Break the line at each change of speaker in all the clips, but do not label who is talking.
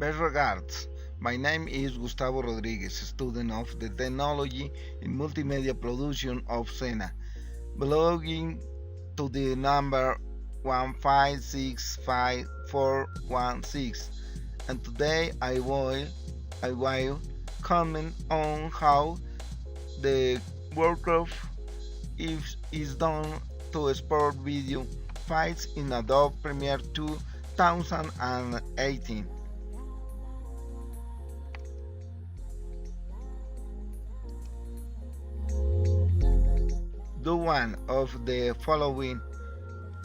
Best regards. My name is Gustavo Rodriguez, student of the Technology in Multimedia Production of SENA, belonging to the number 1565416. And today I will comment on how the workflow is done to export video files in Adobe Premiere 2018. Do one of the following: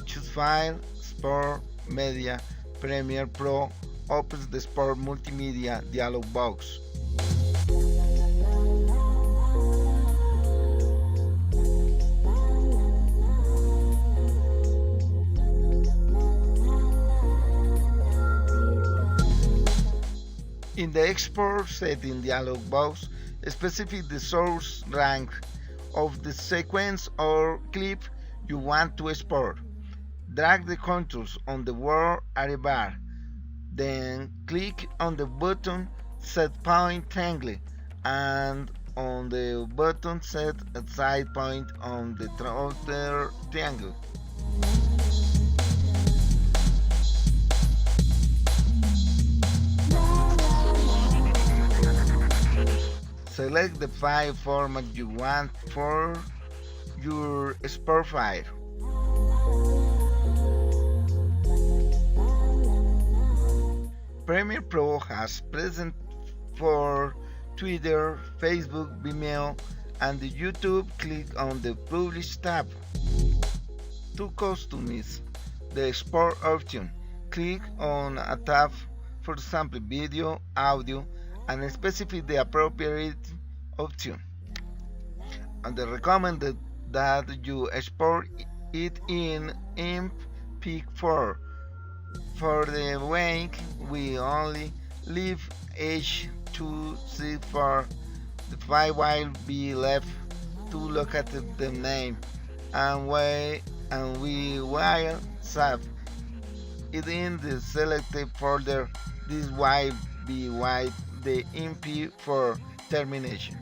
choose file, Export Media, Premiere Pro, opens the Export Multimedia dialog box. In the export setting dialog box, specify the source rank of the sequence or clip you want to export. Drag the contours on the word array bar, then click on the button Set Point Triangle and on the button Set a Side Point on the outer triangle. Select the file format you want for your export file. Premiere Pro has present for Twitter, Facebook, Vimeo, and the YouTube. Click on the Publish tab. To customize the export option, click on a tab, for example, video, audio, and specify the appropriate option. And they recommended that you export it in MP4. For the link, we only leave H264. The file will be left to locate the name, and we will save it in the selected folder. This will be wiped the MP for termination.